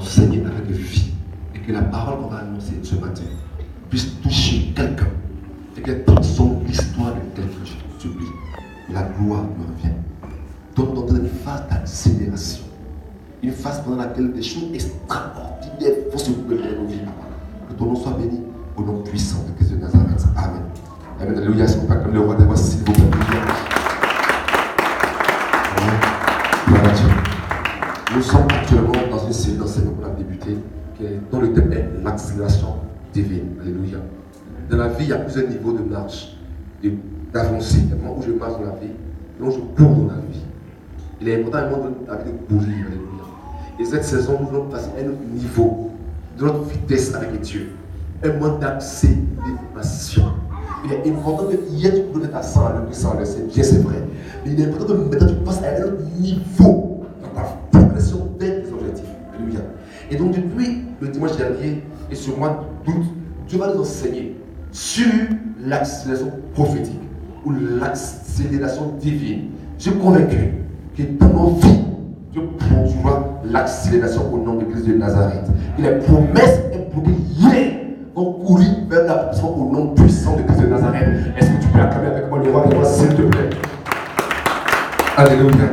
enseigner avec vie. Et que la parole qu'on va annoncer ce matin puisse toucher quelqu'un. Et qu'elle transforme l'histoire de quelqu'un. Je t'oublie. La gloire me revient. Donc, dans une phase d'accélération. Une phase pendant laquelle des choses extraordinaires vont se produire dans nos vies. Que ton nom soit béni au nom puissant de Jésus de Nazareth. Amen. Amen. Alléluia. C'est pas comme le roi des rois, s'il vous plaît. Amen. Gloire à Dieu. Nous sommes actuellement dans une série d'enseignements qu'on a débuté, dont le thème est l'accélération divine. Alléluia. Dans la vie, il y a plusieurs niveaux de marche, d'avancée. Il y a un moment où je marche dans la vie, et où je cours dans la vie. Il est important à un moment de la vie de courir. Alléluia. Et cette saison, nous voulons passer à un autre niveau, de notre vitesse avec Dieu. Un moment d'accélération. Il est important que hier tu pouvais être à 100 à l'heure, 100 à l'heure, c'est bien, c'est vrai. Mais il est important que maintenant tu passes à un autre niveau dans ta progression vers tes objectifs. Alléluia. Et donc depuis le dimanche dernier et ce mois d'août, Dieu va nous enseigner sur l'accélération prophétique ou l'accélération divine. Je suis convaincu que dans nos vies, Dieu produira l'accélération au nom de Christ de Nazareth. Et les promesses implorées hier vont courir vers l'accomplissement au nom puissant de Christ de Nazareth. Est-ce que tu peux acclamer avec moi le roi des rois, s'il te plaît? Alléluia.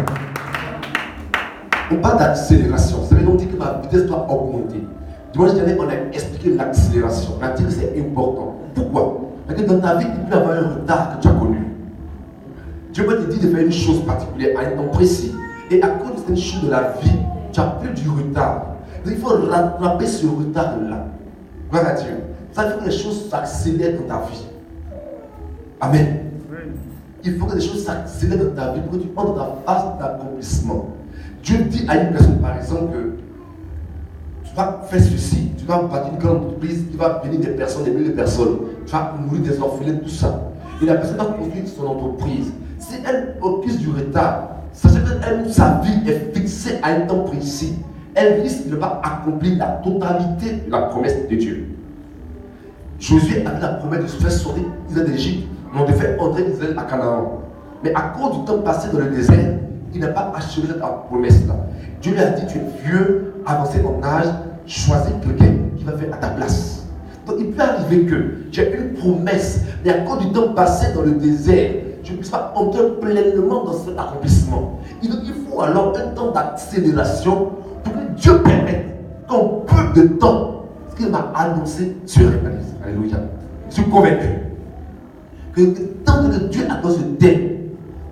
On parle d'accélération. Ça veut donc dire que ma vitesse doit augmenter. Dimanche dernier, on a expliqué l'accélération. On a dit que c'est important. Pourquoi? Parce que dans ta vie, il peut y avoir un retard que tu as connu. Dieu peut te dire de faire une chose particulière à un temps précis. Et à cause de cette chose de la vie, tu as plus du retard. Donc, il faut rattraper ce retard-là. Gloire à Dieu. Ça veut dire que les choses s'accélèrent dans ta vie. Amen. Il faut que les choses s'accélèrent dans ta vie pour que tu entres dans ta phase d'accomplissement. Dieu dit à une personne, par exemple, que tu vas faire ceci, tu vas bâtir une grande entreprise, tu vas bénir des personnes, des milliers de personnes, tu vas nourrir des orphelins, tout ça. Et la personne va construire son entreprise. Si elle occupe du retard, sachez que sa vie est fixée à un temps précis. Elle risque de ne pas accomplir la totalité de la promesse de Dieu. Josué avait la promesse de se faire sortir d'Israël d'Égypte, non de faire entrer Israël à Canaan. Mais à cause du temps passé dans le désert, il n'a pas achevé cette promesse-là. Dieu lui a dit, tu es vieux, avancé en âge, choisis quelqu'un qui va faire à ta place. Donc il peut arriver que tu aies une promesse, mais à cause du temps passé dans le désert, je ne puisse pas entrer pleinement dans cet accomplissement. Il faut alors un temps d'accélération pour que Dieu permette qu'en peu de temps, ce qu'il m'a annoncé se réalise. Alléluia. Je suis convaincu que tant que Dieu a ce thème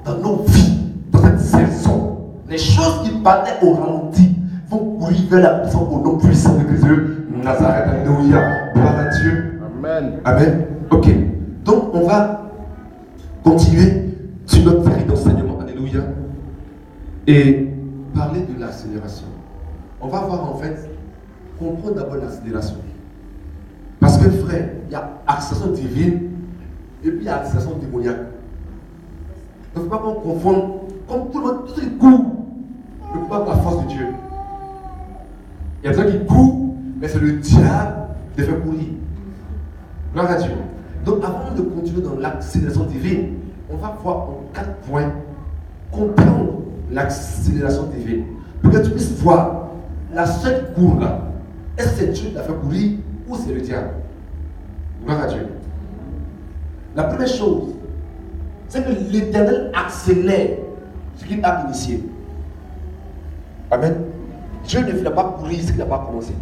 dans nos vies, dans cette saison, les choses qui battaient au ralenti vont courir vers la puissance au nom puissant de Christ de Nazareth. Alléluia. Gloire à Dieu. Amen. Amen. Ok. Donc on va continuer sur notre série d'enseignement. Alléluia. Et parler de l'accélération. On va voir en fait, comprendre d'abord l'accélération. Parce que frère, il y a accélération divine et puis il y a accélération démoniaque. Il ne faut pas qu'on confonde, comme tout le monde, tout ce qui court, ne peut pas avoir la force de Dieu. Il y a des gens qui courent, mais c'est le diable qui les fait courir. Gloire à Dieu. Donc avant de continuer dans l'accélération divine, on va voir en 4 points comprendre l'accélération divine. Pour que tu puisses voir la seule qui court là. Est-ce que c'est Dieu qui l'a fait courir ou c'est le diable? Gloire à Dieu. La première chose, c'est que l'Éternel accélère ce qu'il a initié. Amen. Dieu ne fait pas courir ce qu'il n'a pas commencé.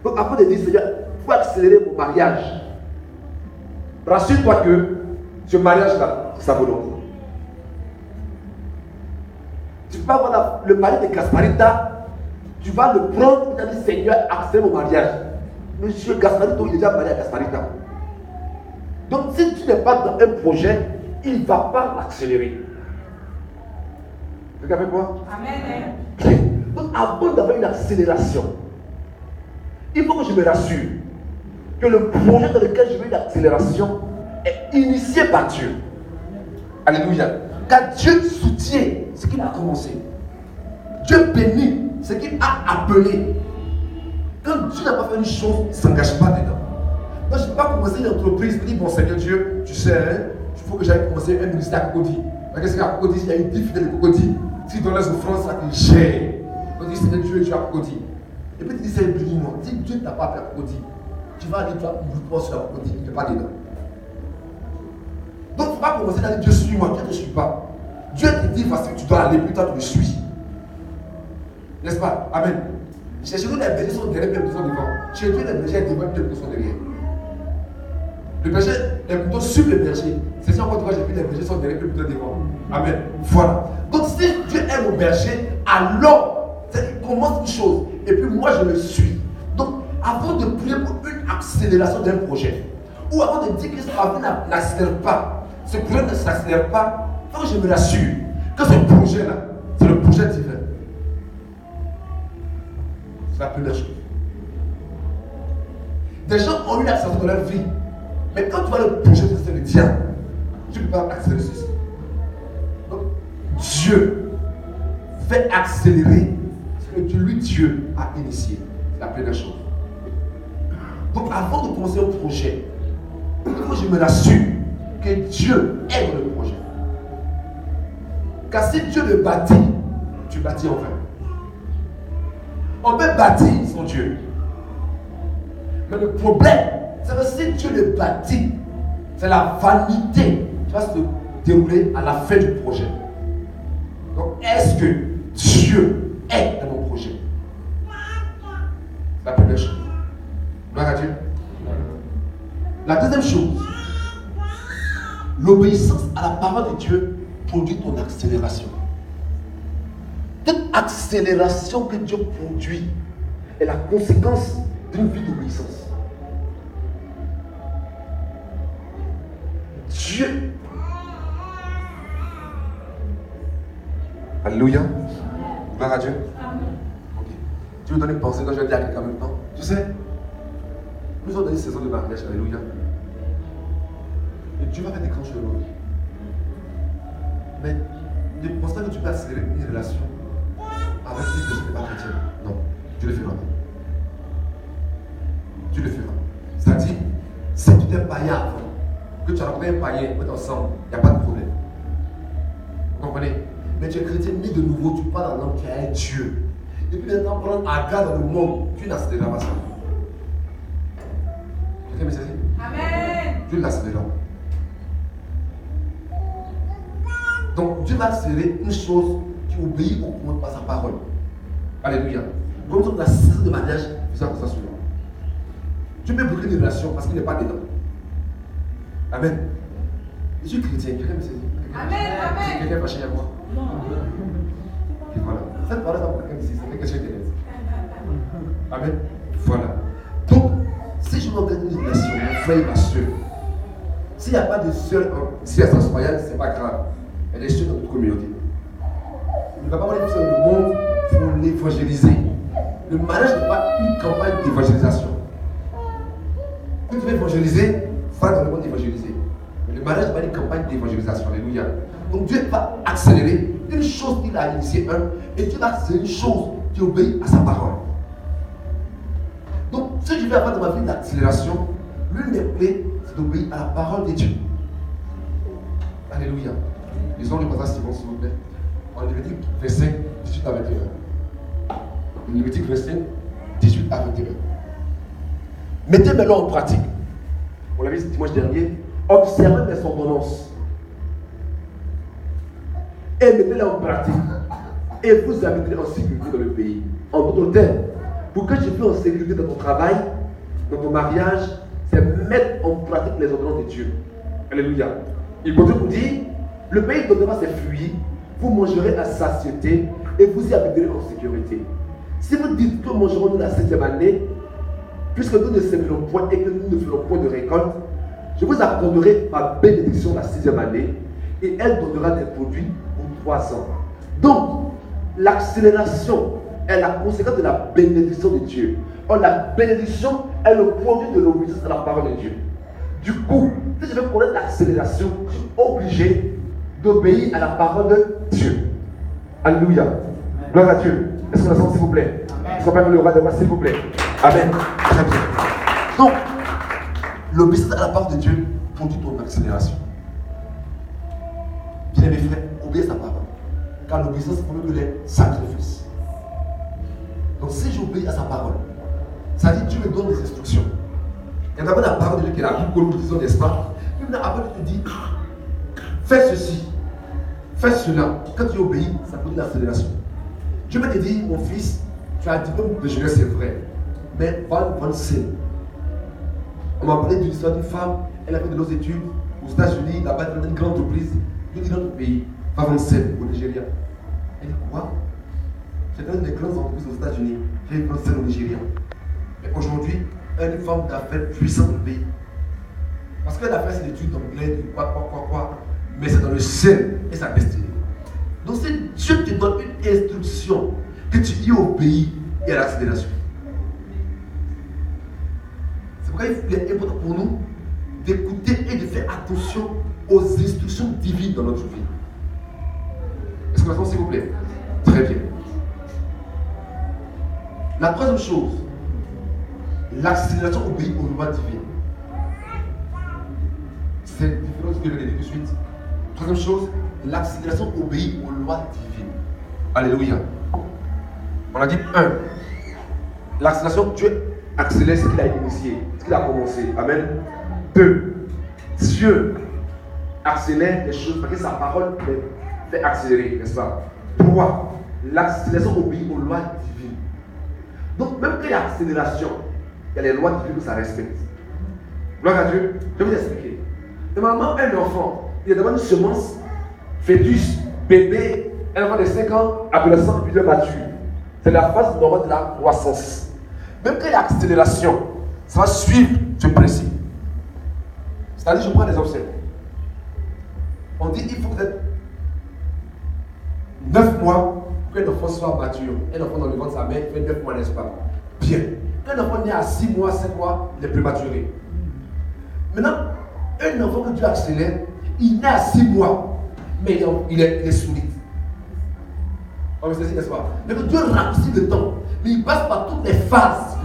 Donc après de dire, Seigneur, il faut accélérer mon mariage. Rassure-toi que ce mariage-là, c'est sa volonté. Tu peux avoir le mari de Gasparita, tu vas le prendre, tu vas dire, Seigneur, accélère mon mariage. Monsieur Gasparito, il est déjà marié à Gasparita. Donc si tu n'es pas dans un projet, il ne va pas l'accélérer. Vous êtes avec moi? Amen. Donc avant d'avoir une accélération, il faut que je me rassure que le projet dans lequel je veux une accélération est initié par Dieu. Alléluia. Car Dieu soutient ce qu'il a commencé. Dieu bénit ce qu'il a appelé. Quand Dieu n'a pas fait une chose, il ne s'engage pas dedans. Donc je ne peux pas commencer une entreprise et dire, bon Seigneur Dieu, tu sais, il faut que j'aille commencer un ministère à Cocody. Qu'est-ce qu'à Cocody? Il y a une vie fidèle de Cocody. Si dans les offrances, ça que j'ai. On dit Seigneur Dieu, tu as Cocody. et puis tu dis c'est bénis-moi. Si Dieu ne t'a pas fait crocodile, tu vas aller, tu vas ouvrir sur la crocodile, il n'est pas dedans. Donc il ne faut pas commencer à dire Dieu suis-moi, Dieu ne te suit pas. Dieu te dit voici que tu dois aller, puis toi tu le suis. N'est-ce pas? Amen. Chez nous, les bergers sont derrière, les sont devant. Chez Dieu, les bergers sont devant, les sont derrière. Les bergers, les moutons suivent les bergers. C'est ça, encore j'ai vu les bergers sont derrière, les moutons devant. Amen. Voilà. Donc si Dieu est mon berger, alors il commence une chose, et puis moi je le suis. Donc avant de prier pour une accélération d'un projet, ou avant de dire que ce projet n'accélère pas, ce projet ne s'accélère pas, il faut que je me rassure que ce projet-là, c'est le projet divin. C'est la première chose. Des gens ont eu l'accélération dans leur vie, mais quand tu vois le projet de c'est le diable, tu ne peux pas accélérer ceci. Donc, Dieu fait accélérer ce que lui, Dieu, a initié. C'est la première chose. Donc, avant de commencer un projet, il faut que je me rassure que Dieu est dans le projet. Car si Dieu le bâtit, tu bâtis en vain. On peut bâtir sans Dieu. Mais le problème, c'est que si Dieu le bâtit, c'est la vanité qui va se dérouler à la fin du projet. Donc, est-ce que Dieu est dans mon projet? C'est la première chose. Gloire à Dieu. La deuxième chose, l'obéissance à la parole de Dieu produit ton accélération. Cette accélération que Dieu produit est la conséquence d'une vie d'obéissance. Dieu. Alléluia. Gloire à Dieu. Ok. Tu veux donner une pensée quand je vais dire à quelqu'un en même temps? Tu sais, nous sommes dans une saison de mariage. Alléluia. Et Dieu va faire des grands choses dans nos vies. Mais ne pense pas que tu peux accélérer une relation avec une personne qui n'est pas chrétienne. Non, tu le feras. Tu le feras. C'est-à-dire, si tu t'es païen avant, que tu as rencontré un païen, vous êtes ensemble, il n'y a pas de problème. Vous comprenez? Mais tu es chrétien, ni de nouveau, tu parles dans l'homme qui a un Dieu. Et puis maintenant, prendre Agar dans le monde, tu n'accéléreras pas ça. Quelqu'un me saisit? Amen. Tu l'accéléreras. Donc Dieu va accélérer une chose qui obéit au commandement par sa parole. Alléluia. Comme nous sommes dans la saison de mariage, vous avez ça sur nous. Tu peux bloquer une relation parce qu'il n'est pas dedans. Amen. Je suis chrétien, quelqu'un me saisit? Amen, amen. Quelqu'un va chez moi? Non. Et voilà. Cette parole est pour quelqu'un ici, c'est quelque chose d'intéressant. Amen. Voilà. Donc, si je m'organise une relation, mon frère, ma soeur, s'il n'y a pas de soeur en situation royale, ce n'est pas grave. Elle est seule dans notre communauté. Il ne va pas avoir les personnes dans le monde pour l'évangéliser. Le mariage n'est pas une campagne d'évangélisation. Quand tu veux évangéliser, va dans le monde évangéliser. Mais le mariage n'est pas une campagne d'évangélisation. Alléluia. Donc Dieu va accélérer une chose qu'il a initiée, et Dieu va accélérer une chose qui obéit à sa parole. Donc, ce que je vais avoir dans ma vie d'accélération, l'une des clés, c'est d'obéir à la parole de Dieu. Alléluia. Lisons le passage suivant, s'il vous plaît. En Lévitique 25, 18 à 21. Lévitique 25, 18 à 21. Mettez maintenant en pratique. On l'a vu dimanche dernier. Observez mes ordonnances. Et mettez-les en pratique. Et vous habiterez en sécurité dans le pays. En d'autres termes, pour que tu sois en sécurité dans ton travail, dans ton mariage, c'est mettre en pratique les ordonnances de Dieu. Alléluia. Il continue pour dire, le pays donnera ses fruits, vous mangerez à satiété et vous y habiterez en sécurité. Si vous dites que mangerons-nous la 7e année, puisque nous ne sémerons point et que nous ne ferons point de récolte, je vous accorderai ma bénédiction la 6e année et elle donnera des produits pour 3 ans. Donc, l'accélération est la conséquence de la bénédiction de Dieu. Or, la bénédiction est le produit de l'obéissance à la parole de Dieu. Du coup, si je veux connaître l'accélération, je suis obligé d'obéir à la parole de Dieu. Alléluia. Gloire à Dieu. Est-ce qu'on a senti, s'il vous plaît? Est-ce qu'on peut le roi de roi, s'il vous plaît? Amen. Très bien. Donc, l'obéissance à la parole de Dieu produit ton accélération. Bien mes frères, obéissez à sa parole. Car l'obéissance est plus que les sacrifices. Donc Donc si j'obéis à sa parole, ça dit Dieu me donne des instructions. Et d'abord la parole de Dieu qui est la Bible que nous disons, n'est-ce pas? Et maintenant après tu te dis, fais ceci, fais cela. Quand tu obéis, ça produit l'accélération. Dieu peut te dire, mon fils, tu as un diplôme de jeunesse, c'est vrai, mais va le prendre scène. On m'a parlé d'une histoire d'une femme, elle a fait de nos études aux États-Unis, là-bas dans une grande entreprise, d'une autre pays, va vendre scène au Nigeria. Elle dit quoi? C'est dans une des grandes entreprises aux États-Unis, j'ai une grande scène au Nigeria. Mais aujourd'hui, elle est une femme d'affaires puissante dans le pays. Parce qu'elle a fait ses études d'anglais, de quoi, mais c'est dans le ciel et sa destinée. Donc si Dieu te donne une instruction, que tu y obéis, il y a l'accélération. C'est pourquoi il est important pour nous d'écouter et de faire attention aux instructions divines dans notre vie. Est-ce que vous s'il vous plaît? Très bien. La troisième chose, l'accélération obéit aux lois divines. C'est différent de ce que je vais dire tout de suite. Troisième chose, l'accélération obéit aux lois divines. Alléluia. On a dit 1. L'accélération, Dieu accélère ce qu'il a initié, ce qu'il a commencé. Amen. 2. Dieu accélère les choses parce que sa parole les fait accélérer, n'est-ce pas? 3. L'accélération obéit aux lois divines. Donc, même quand il y a accélération, il y a les lois divines que ça respecte. Gloire à Dieu. Je vais vous expliquer. Normalement, un enfant, il demande une semence, fœtus, bébé, un enfant de 5 ans, adolescent, puis de mature. C'est la phase normale de la croissance. Même quand il y a accélération, ça va suivre ce principe. C'est-à-dire, je prends des obsèques. On dit qu'il faut peut-être 9 mois pour qu'un enfant soit mature. Un enfant dans le ventre de sa mère fait 9 mois, n'est-ce pas? Bien. Un enfant né à 6 mois, 7 mois, il est prématuré. Maintenant, un enfant que Dieu accélère, il naît à 6 mois, mais il est solide. On me sait, n'est-ce pas? Mais que Dieu raccourcit le temps, mais il passe par toutes les phases.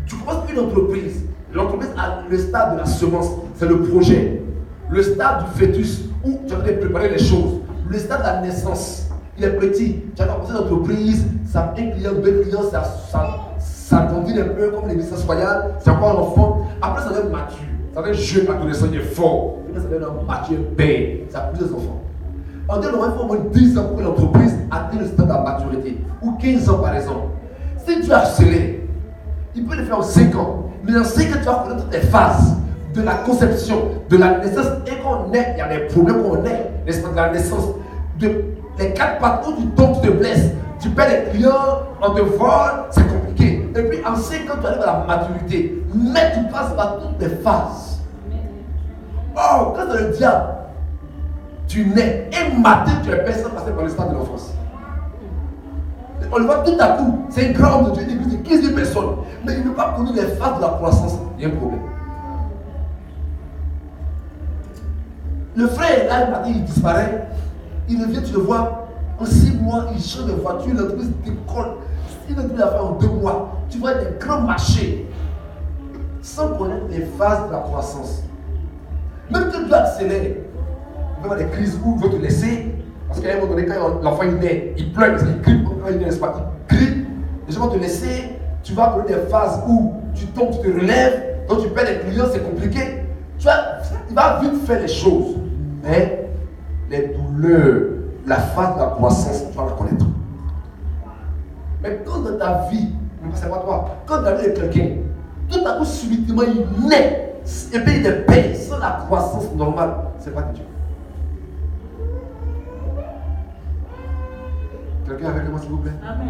Tu commences une entreprise. L'entreprise a le stade de la semence, c'est le projet. Le stade du fœtus, où tu as préparé les choses. Le stade de la naissance, il est petit. Tu as commencé l'entreprise, ça a un client, 2 clients, ça grandit un peu comme les business royales, c'est encore un enfant. Après, ça devient mature. Ça devient jeune, adolescent, il est fort. Après, ça devient un mature, père. Ça a plusieurs enfants. On dit qu'il faut au moins 10 ans pour que l'entreprise atteigne le stade de la maturité. Ou 15 ans, par exemple. Si tu accélères, il peut le faire en 5 ans. Mais dans 5 ans, tu vas connaître toutes les phases de la conception, de la naissance. Et quand on naît, il y a des problèmes qu'on naît. L'espace de la naissance. Les 4 pattes où tu tombes, tu te blesses. Tu perds les clients, on te vole, c'est compliqué. Et puis en 5 ans, tu arrives à la maturité. Mais tu passes par toutes les phases. Oh, quand c'est le diable, tu nais et matin, tu es personne passé par le stade de l'enfance. On le voit tout à coup, c'est un grand homme de Dieu, une église de 15 000 personnes. Mais il ne peut pas connaître les phases de la croissance. Il y a un problème. Le frère, là, le matin, il disparaît. Il revient, tu le vois, en 6 mois, il change de voiture, l'entreprise décolle. Il ne l'a fait en 2 mois. Tu vois des grands marchés. Sans connaître les phases de la croissance. Même que Dieu accélère, il va y avoir des crises où il veut te laisser. Parce qu'à un moment donné, quand l'enfant il naît, il pleure, parce qu'il crie, quand il naît, n'est-ce pas? Il crie, les gens vont te laisser. Tu vas connaître des phases où tu tombes, tu te relèves, donc tu perds des clients, c'est compliqué. Tu vois, il va vite faire les choses. Mais les douleurs, la phase de la croissance, tu vas la connaître. Mais quand dans ta vie, c'est pas toi, quand dans la vie de quelqu'un, tout à coup, subitement, il naît, et puis il est payé sans la croissance normale, c'est pas de Dieu. Quelqu'un avec moi, s'il vous plaît? Amen.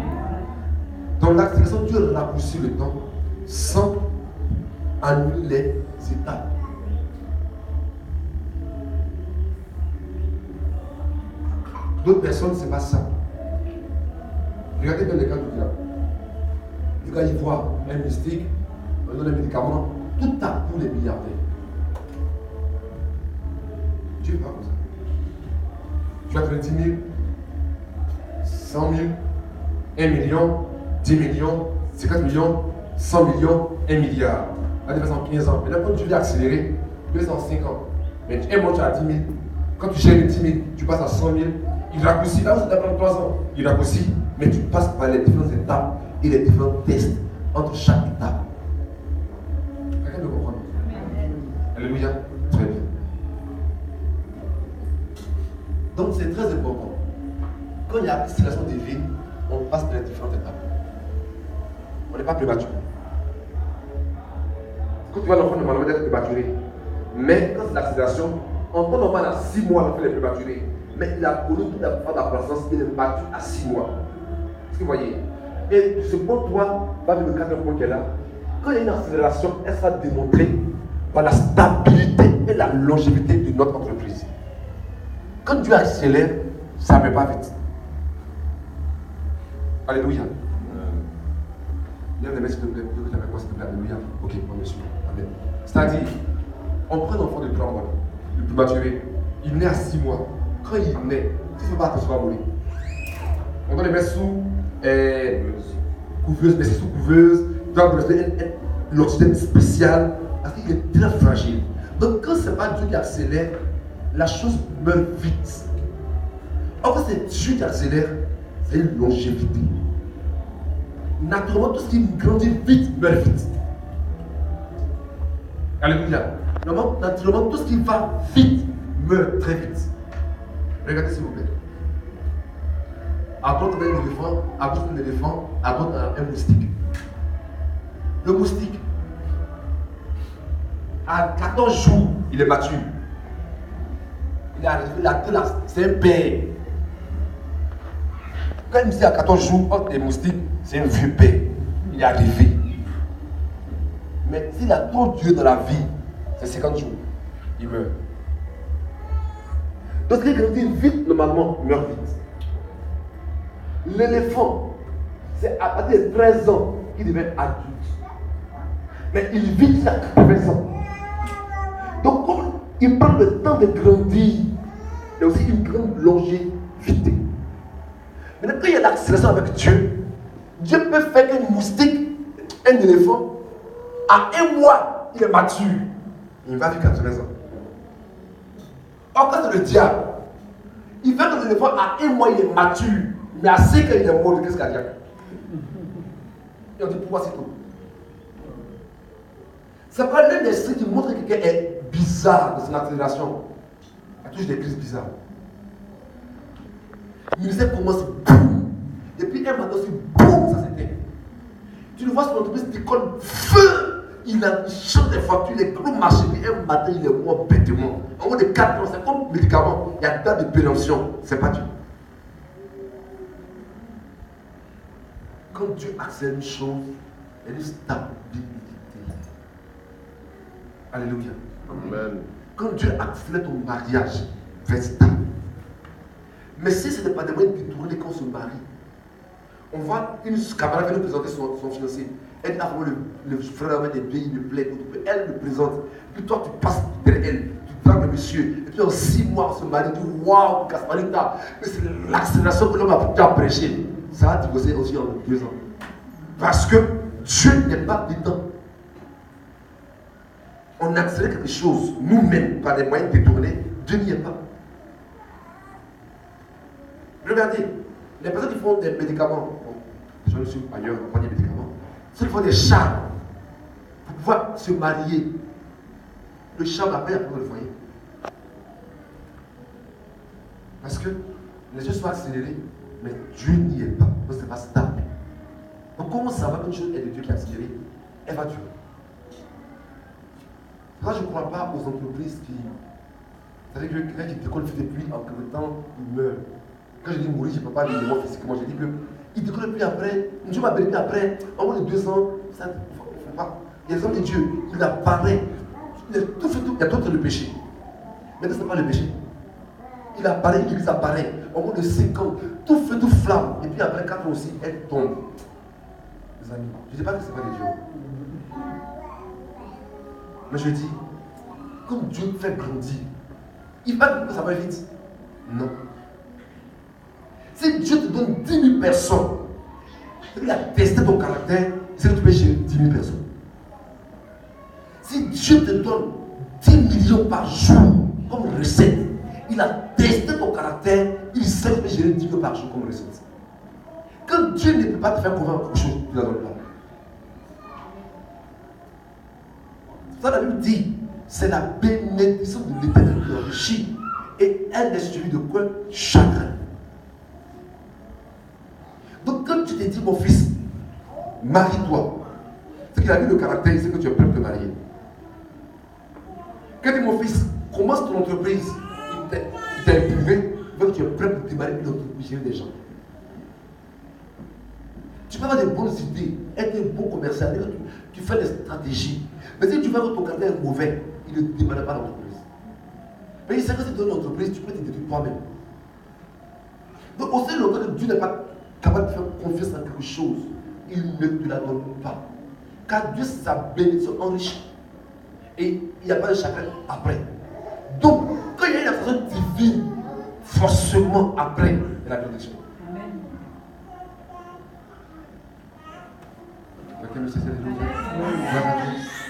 Dans l'accélération, Dieu raccourcit le temps sans annuler les étapes. D'autres personnes, c'est pas ça. Regardez bien le cas du diable. Le gars, il voit un mystique, on donne un médicament, tout à coup les milliardaires. Dieu n'est pas comme ça. Tu as 30 000, 100 000, 1 million, 10 millions, 50 millions, 100 millions, 1 milliard. Là, tu fais ça en 15 ans. Maintenant, quand tu veux accélérer, tu fais ça en 5 ans. Mais un mois, tu as 10 000. Quand tu gères les 10 000, tu passes à 100 000. Il raccourcit. Là où ça t'a pris 3 ans, il raccourcit. Mais tu passes par les différentes étapes et les différents tests entre chaque étape. Quelqu'un me comprend? Alléluia. Très bien. Donc c'est très important. Quand il y a accélération divine, on passe par les différentes étapes. On n'est pas prématuré. Quand tu vois l'enfant, normalement d'être prématuré. Mais quand c'est l'accélération, en temps normal à 6 mois, l'enfant est prématuré. Mais il a connu toute la phase de la croissance, il est mature à 6 mois. Est-ce que vous voyez? Et ce point 3, va vers le 4e point qu'elle a. Quand il y a une accélération, elle sera démontrée par la stabilité et la longévité de notre entreprise. Quand Dieu accélère, ça ne va pas vite. Alléluia. Lève les mains s'il te plaît. Alléluia. Ok, bon monsieur. Amen. C'est-à-dire, on prend un enfant de 3 mois, le plus maturé, il naît à 6 mois. Quand il naît, tu ne fais pas attention à mourir. On doit les mettre sous couveuse, mais c'est sous couveuse, tu dois rester l'oxygène spécial, parce qu'il est très fragile. Donc quand ce n'est pas Dieu qui accélère, la chose meurt vite. En fait, c'est Dieu qui accélère, c'est une longévité. Naturellement, tout ce qui grandit vite meurt vite. Alléluia. Naturellement, tout ce qui va vite meurt très vite. Regardez s'il vous plaît. À droite, on a un éléphant, à gauche, un éléphant, à droite, un moustique. Le moustique, à 14 jours, il est mature. Il est arrivé, c'est un père. Quand il me dit à 14 jours, entre les moustiques, c'est un vieux père. Il est arrivé. Mais s'il a trop Dieu dans la vie, c'est 50 jours. Il meurt. Donc, ce qui grandit vite, normalement, meurt vite. L'éléphant, c'est à partir de 13 ans qu'il devient adulte. Mais il vit jusqu'à 80 ans. Donc, comme il prend le temps de grandir, il y a aussi une grande longévité. Maintenant, quand il y a l'accélération avec Dieu, Dieu peut faire qu'un moustique, un éléphant, à 1 mois, il est mature. Il va vivre 80 ans. Or, quand c'est le diable, il fait que l'éléphant, à 1 mois, il est mature. Mais à 5 ans, il est mort de crise cardiaque. Et on dit pourquoi c'est tout. C'est pas l'un des signes qui montre que quelqu'un est bizarre dans son accélération. Il y a toujours des crises bizarres. Le ministère commence boum. Et puis un matin aussi, boum, ça s'éteint. Tu le vois sur l'entreprise, il décolle feu. Il change des factures, les gros marchés, puis un matin, il est mort bêtement. En haut de 4 ans, c'est comme médicament. Il y a date de péremption. C'est pas Dieu. Quand Dieu accélère une chose, il y a une stabilité. Alléluia. Amen. Quand Dieu accélère ton mariage, c'est stable. Mais si ce n'est pas des moyens de détourner quand on se marie, on voit une camarade venir nous présenter son fiancé. Elle dit, le frère des pays, il me plaît, elle le présente. Puis toi, tu passes derrière elle, tu dragues le monsieur. Et puis en 6 mois, on se marie, tu dis, waouh, Gasparita. Mais c'est l'accélération que l'homme a pu prêcher. Ça va divorcer aussi en 2 ans. Parce que Dieu n'est pas dedans. On accélère quelque chose, nous-mêmes, par des moyens détournés, Dieu n'y est pas. Regardez, les personnes qui font des médicaments, je ne suis pas ailleurs, on prend des médicaments, ceux qui font des charmes pour pouvoir se marier, le charme appelle à prendre le foyer. Parce que les choses sont accélérées, mais Dieu n'y est pas. Donc c'est pas stable. Donc comment savoir qu'une chose est de Dieu qui est accélérée? Elle va durer. Moi je ne crois pas aux entreprises qui. C'est-à-dire que quelqu'un qui décolle fait des pluies en quelque temps, il meurt. Quand je dis mourir, je ne peux pas dire moi physiquement. Je dis qu'il décolle plus après, Dieu m'a béni après, en moins de 2 ans, ça ne faut pas. Il y a des hommes de Dieu, il apparaît. Il y a tout fait tout. Il y a tout le péché. Mais ce n'est pas le péché. Il apparaît, l'église apparaît. Au moins de 5 ans, tout feu, tout flamme. Et puis après 4 ans aussi, elle tombe. Les amis, je ne dis pas que ce n'est pas de Dieu. Mais je dis, comme Dieu fait grandir, il va dire que ça va vite. Non. Si Dieu te donne 10 000 personnes, il a testé ton caractère, c'est que tu peux gérer 10 000 personnes. Si Dieu te donne 10 millions par jour comme recette, il a testé ton caractère, il sait que tu peux gérer 10 millions par jour comme recette. Quand Quand Dieu ne peut pas te faire convaincre quelque chose, tu ne la donnes pas. Ça, la Bible dit, c'est la bénédiction de l'Éternel qui enrichit. Et elle est suivie de quoi? Chagrin. Donc quand tu te dis, mon fils, marie-toi, c'est qu'il a vu le caractère, c'est que tu es prêt à te marier. Quand tu dis, mon fils, commence ton entreprise, il t'a éprouvé, donc tu es prêt pour te marier, une entreprise, gérer des gens. Tu peux avoir des bonnes idées, être un bon commercial, tu fais des stratégies. Mais si tu vois que ton caractère est mauvais, il ne démarre pas l'entreprise. Mais il sait que si tu donnes une entreprise, tu peux te détruire toi-même. Donc aussi longtemps que Dieu n'est pas capable de faire confiance en quelque chose, il ne te la donne pas. Car Dieu, c'est sa bénédiction enrichie. Et il n'y a pas de chagrin après. Donc, quand il y a une façon divine, forcément après, il y a la bénédiction. Amen.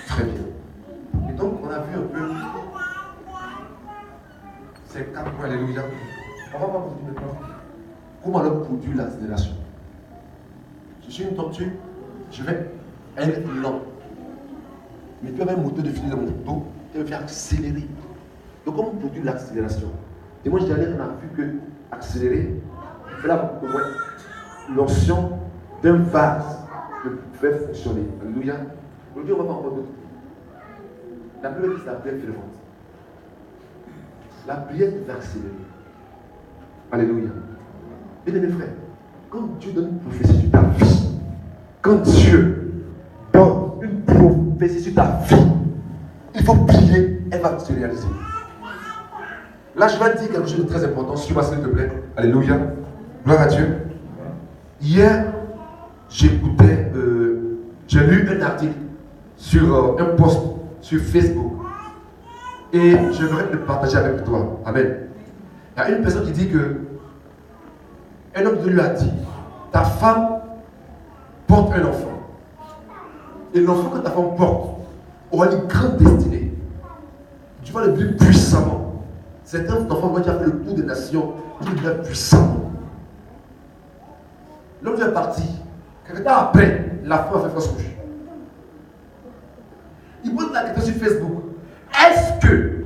Très bien. Et donc, on a vu un peu ces 4 points, alléluia. On va voir maintenant comment alors produire l'accélération. Je suis une tortue, je vais être lent. Mais tu as un moteur de filer dans mon dos et me faire accélérer. Donc, comment produire l'accélération? Et moi, je dirais qu'on a vu que accélérer, il faut avoir au moins notion d'un vase de faire fonctionner. Alléluia. Aujourd'hui, on va voir encore d'autres. La première, c'est la prière fervente. La prière va accélérer. Alléluia. Bien mes frères, quand Dieu donne une prophétie sur ta vie, quand Dieu donne une prophétie sur ta vie, il faut prier, elle va se réaliser. Là, je vais dire quelque chose de très important. Suis-moi, s'il te plaît. Alléluia. Gloire à Dieu. Hier, j'ai lu un article sur un post sur Facebook. Et j'aimerais le partager avec toi. Amen. Il y a une personne qui dit que un homme de lui a dit, ta femme porte un enfant. Et l'enfant que ta femme porte aura une grande destinée. Tu vas le vivre puissamment. Cet enfant va déjà faire le tour des nations, il devient puissant. L'homme est parti. Quelque temps après, la femme a fait fausse couche. Il pose la question sur Facebook. Est-ce que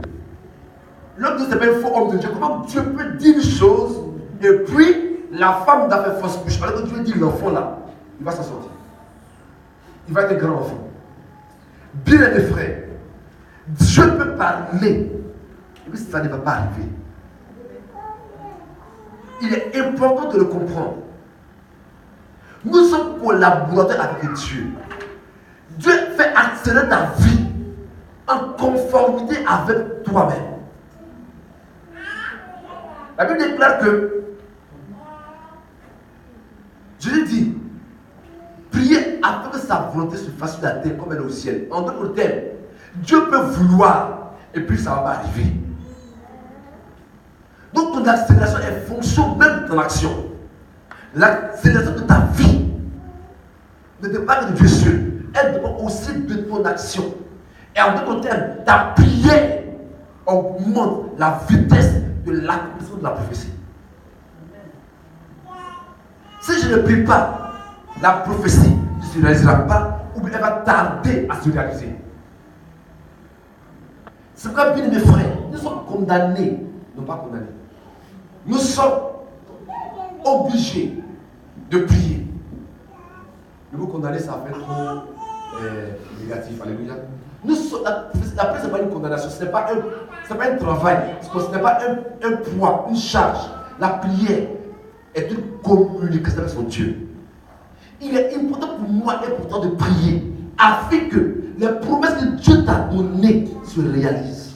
l'homme de s'appelle faux homme de Dieu, comment Dieu peut dire une chose et puis la femme doit faire fausse couche? Alors que Dieu dit l'enfant là, il va s'en sortir. Il va être un grand enfant. Bien mes frères, Dieu peut parler. Et puis ça ne va pas arriver. Il est important de le comprendre. Nous sommes collaborateurs avec Dieu. Dieu fait accélérer ta vie en conformité avec toi-même. La Bible déclare que Jésus dit, priez afin que sa volonté se fasse sur la terre comme elle est au ciel. En d'autres termes, Dieu peut vouloir et puis ça ne va pas arriver. Donc ton accélération est fonction même de ton action. L'accélération de ta vie ne dépend pas de Dieu seul. Elle dépend aussi de ton action. Et en d'autres termes, ta prière augmente la vitesse de l'accomplissement de la prophétie. Si je ne prie pas, la prophétie ne se réalisera pas ou elle va tarder à se réaliser. C'est pourquoi, bien mes frères, nous sommes condamnés, non pas condamnés. Nous sommes obligés de prier. Le mot condamné, ça fait trop négatif. Alléluia. La prière, ce n'est pas une condamnation, ce n'est pas un travail, ce n'est pas un poids, une charge. La prière est une communication avec son Dieu. Il est important pour moi et pour toi de prier afin que les promesses que Dieu t'a données se réalisent.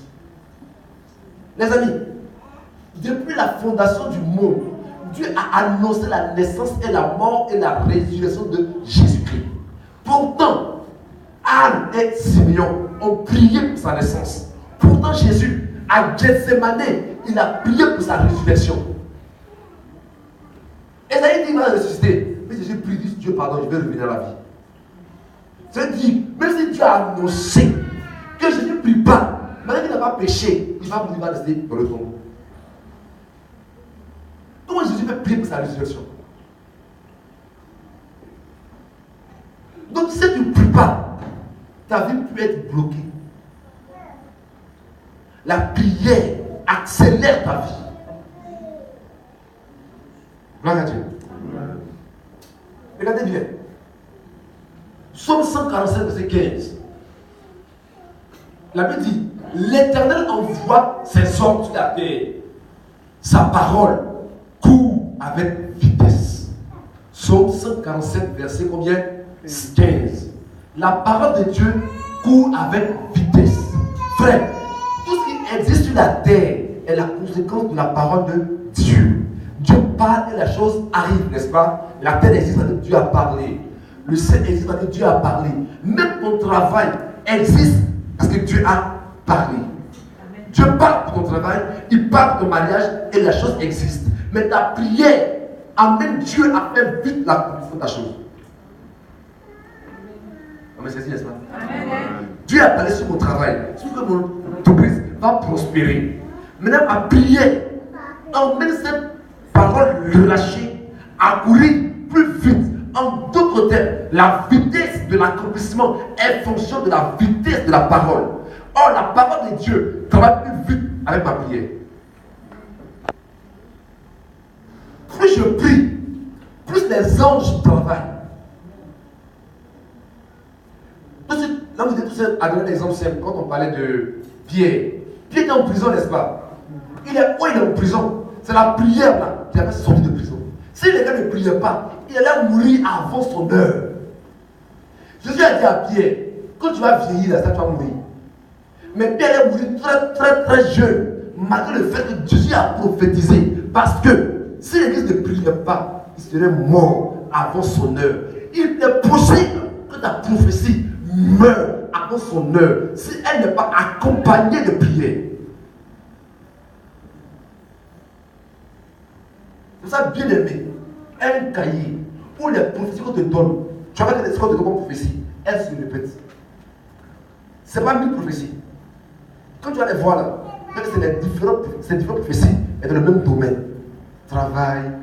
Les amis, depuis la fondation du monde, Dieu a annoncé la naissance et la mort et la résurrection de Jésus-Christ. Pourtant, Anne et Simeon ont prié pour sa naissance. Pourtant, Jésus, à Gethsemane, il a prié pour sa résurrection. Esaïe dit qu'il va ressusciter. Mais Jésus prie, dit Dieu, pardon, je vais revenir à la vie. C'est-à-dire, même si Dieu a annoncé que Jésus ne prie pas, maintenant qu'il n'a pas péché, il va rester dans le tombeau. Comment Jésus peut prier pour sa résurrection? Donc si tu ne pries pas, ta vie peut être bloquée. La prière accélère ta vie. Gloire à Dieu. Regardez bien. Psaume 145, verset 15. La Bible dit, l'Éternel envoie ses ordres sur la terre. Sa parole court avec vitesse. Psaume 147, verset combien? 15. La parole de Dieu court avec vitesse. Frère, tout ce qui existe sur la terre est la conséquence de la parole de Dieu. Dieu parle et la chose arrive, n'est-ce pas? La terre existe parce que Dieu a parlé. Le ciel existe parce que Dieu a parlé. Même ton travail existe parce que Dieu a parlé. Dieu parle pour ton travail, il parle pour ton mariage et la chose existe. Mais ta prière amène Dieu à faire vite l'accomplissement de ta chose. Mais c'est ça, n'est-ce pas? Dieu a parlé sur mon travail, sur que mon entreprise va prospérer. Maintenant, ma prière emmène cette parole relâchée à courir plus vite. En d'autres termes, la vitesse de l'accomplissement est fonction de la vitesse de la parole. Or, la parole de Dieu travaille plus vite avec ma prière. Plus je prie, plus les anges travaillent. Là, vous êtes tous à donner un exemple simple. Quand on parlait de Pierre, Pierre était en prison, n'est-ce pas? Il est en prison? C'est la prière là qui a fait sortir de prison. Si les gars ne priaient pas, il allait mourir avant son heure. Jésus a dit à Pierre, quand tu vas vieillir, là, ça tu vas mourir. Mais Pierre allait mourir très jeune, malgré le fait que Jésus a prophétisé. Parce que si l'église ne priait pas, il serait mort avant son heure. Il est possible que ta prophétie meurt avant son heure si elle n'est pas accompagnée de prière. C'est ça, bien aimé, un cahier où les prophéties qu'on te donne, tu vas voir que les qu'on te donne comme prophétie, elles se répètent. Ce n'est pas 1000 prophéties. Quand tu vas les voir là, c'est différentes prophéties, et dans le même domaine. Travail,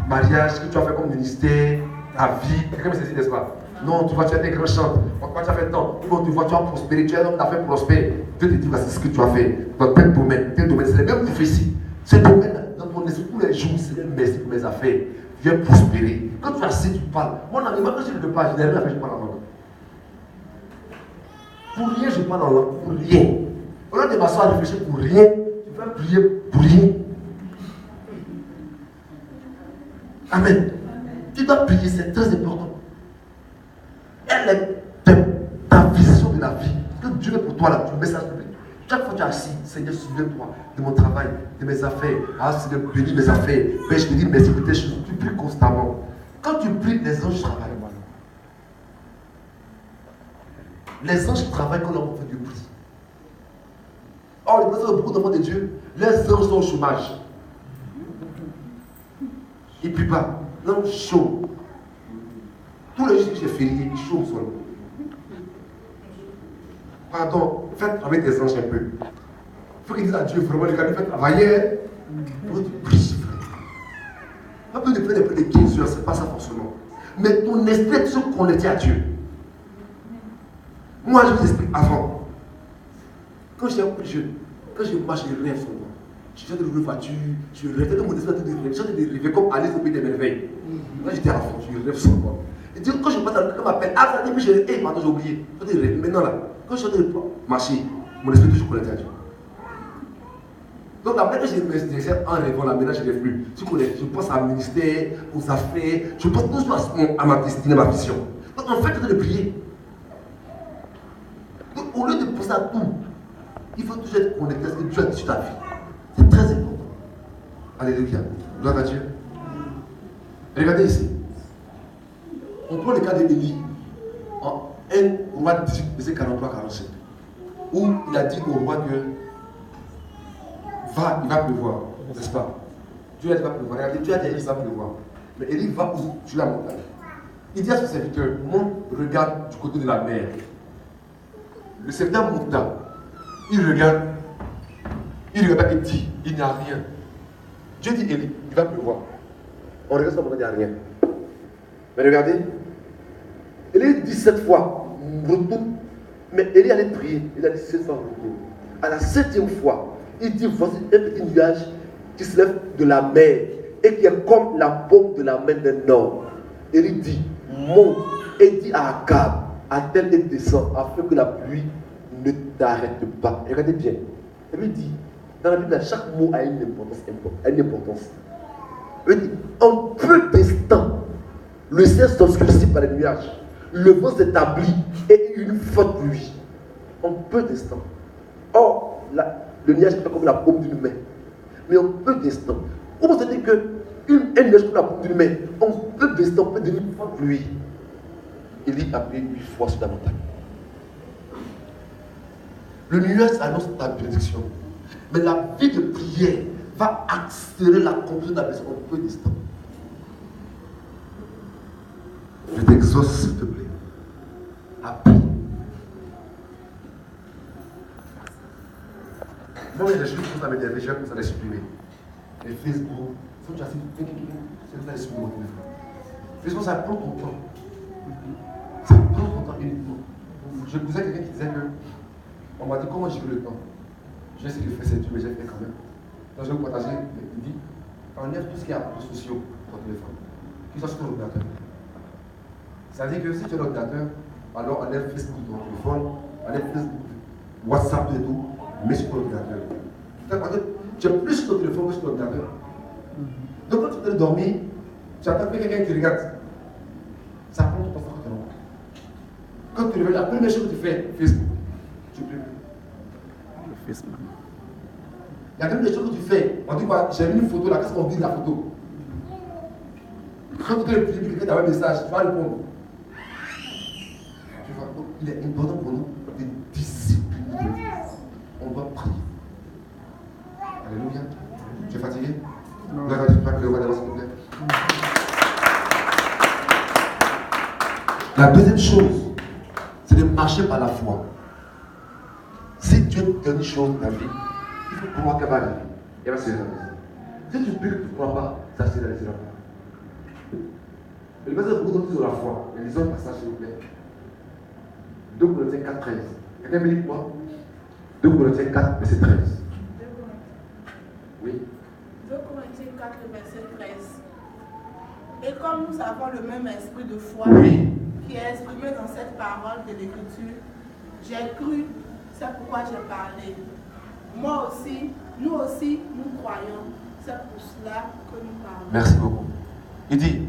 mariage, ce que tu as fait comme ministère, ta vie, quelqu'un me saisit, n'est-ce pas? Non, tu vois, tu as des grands chants. Quand tu as fait tant, tu vois, tu as prospéré, tu as un homme d'affaires prospère. Dieu te dit, c'est ce que tu as fait. Dans tel domaine, c'est les mêmes prophéties. Ce domaine, dans ton esprit, tous les jours, c'est merci pour mes affaires. Tu viens prospérer. Quand tu as assez, tu parles. Mon ami, moi, quand je ne veux pas, je n'ai rien à faire, je parle en langue. Pour rien, je parle en langue. Pour rien. Au lieu de m'asseoir à réfléchir pour rien, tu vas prier pour rien. Amen. Tu dois prier, c'est très important. Elle est ta vision de la vie. Que Dieu est pour toi là, tu mets ça. Chaque fois que tu es assis, Seigneur, souviens-toi de mon travail, de mes affaires. Ah, Seigneur, bénis mes affaires. Mais je te dis merci pour tes choses. Tu pries constamment. Quand tu pries, les anges travaillent. Les anges travaillent quand l'homme fait du bruit. Or, les personnes beaucoup d'enfants de Dieu, les anges sont au chômage. Ils ne prient pas. Non, chaud. Tous les jours que j'ai férié, chaud seulement. Pardon, faites travailler tes anges un peu. Il faut qu'ils disent à Dieu vraiment, les gars, faites travailler. Il faut que tu pries, frère. Pas besoin de faire des 15 heures, c'est pas ça forcément. Mais ton esprit se connecter à Dieu. Moi, je vous explique avant. Quand j'étais plus jeune, quand je marche, je rêve souvent. Je suis en train de rouler voiture, je rêve de mon esprit de rêver. Je suis en train de rêver comme Alice au pays des merveilles. Quand j'étais enfant, je rêve souvent. Et Dieu, quand je passe à quelqu'un m'appelle, ah, ça dit, je dis, pardon, j'ai oublié. Je suis en train de rêver. Maintenant là, quand je suis en train de marcher, mon esprit est toujours connecté à Dieu. Donc après que j'ai en rêvant là, maintenant je ne rêve plus. Je pense à mon ministère, aux affaires, je pense toujours à ma destinée, à ma vision. Donc en fait, je suis en train de prier. Donc au lieu de penser à tout, il faut toujours être connecté à ce que Dieu a dit sur ta vie. C'est très important. Alléluia. Gloire à Dieu. Regardez ici. On prend le cas d'Élie en 1 roi 18, verset 43-45, où il a dit au roi que il va pleuvoir, n'est-ce pas? Dieu a dit va pleuvoir. Regardez, Dieu a dit il va pleuvoir. Mais Élie va où? Sur la montagne. Il dit à son serviteur, monte, regarde du côté de la mer. Le serviteur monta. Il regarde et dit, il n'y a rien. Dieu dit Élie, il va pleuvoir. On regarde sur la montagne, il n'y a rien. Mais regardez, Élie dit 7 fois, retourne. Mais Élie allait prier. Il a dit 7 fois, retourne. À la 7e fois, il dit, voici un petit nuage qui se lève de la mer et qui est comme la paume de la main d'un homme. Élie dit, monte et dit à Akab, attelle et descend afin que la pluie ne t'arrête pas. Et regardez bien. Il lui dit, dans la Bible, chaque mot a une importance. Il dit, en peu d'instants, le ciel s'obscurcit par les nuages, le vent s'établit et une forte pluie. En peu d'instants. Or, le nuage est comme la paume d'une main. Mais en peu d'instants. Comment se dit qu'un nuage comme la paume d'une main, en peu d'instants, peut devenir une forte pluie? Élie a prié 8 fois sur la montagne. Le nuage annonce ta bénédiction. Mais la vie de prière va accélérer la conclusion de la bénédiction en peu d'instants. Je t'exauce, s'il te plaît, à prier. Moi, il y a des choses qui sont m'énerver, je vais commencer à les supprimer. Les Facebook, il faut que tu fasses c'est ça les supprimer mon téléphone. Facebook, ça prend ton temps. Ça prend ton temps uniquement. Je posais quelqu'un qui disait que on m'a dit comment j'ai eu le temps. J'ai essayé de faire ces trucs, mais j'ai fait quand même. Donc je vais vous partager. Il dit enlève tout ce qui est appareils sociaux sur ton téléphone, qui soit sur ton ordinateur. Ça veut dire que si tu as l'ordinateur, alors enlève Facebook de ton téléphone, enlève Facebook, WhatsApp et tout, mets sur ton ordinateur. Tu es plus sur ton téléphone que sur ton ordinateur. Donc quand tu peux dormir, tu attends que quelqu'un te regarde. Ça prend ton temps quand tu es là. Quand tu te réveilles, la première chose que tu fais, Facebook. Tu peux. Facebook. Il y a quand même des choses que tu fais. On dit quoi? J'ai mis une photo là, qu'est-ce qu'on dit de la photo? Quand tu te réveilles, tu as un message, tu vas répondre. Tu vois, donc, il est important pour nous de discipliner. On doit prier. Alléluia. Tu es fatigué? Non. Gloire à Dieu, que le roi d'avance, s'il te plaît. La deuxième chose, c'est de marcher par la foi. Si Dieu te donne une chose dans la vie, il faut croire qu'elle va arriver. Elle va se réaliser. Si tu pries que tu ne crois pas, ça se réalisera pas. Le verset de vous sur la foi. Et lisons le passage, s'il vous plaît. 2 Corinthiens 4, 13. Quelqu'un me dit quoi? 2 Corinthiens 4, verset 13. Oui. 2 Corinthiens 4, verset 13. Et comme nous avons le même esprit de foi qui est exprimé dans cette parole de l'Écriture, j'ai cru, c'est pourquoi j'ai parlé. Moi aussi, nous croyons, c'est pour cela que nous parlons. Merci beaucoup. Il dit,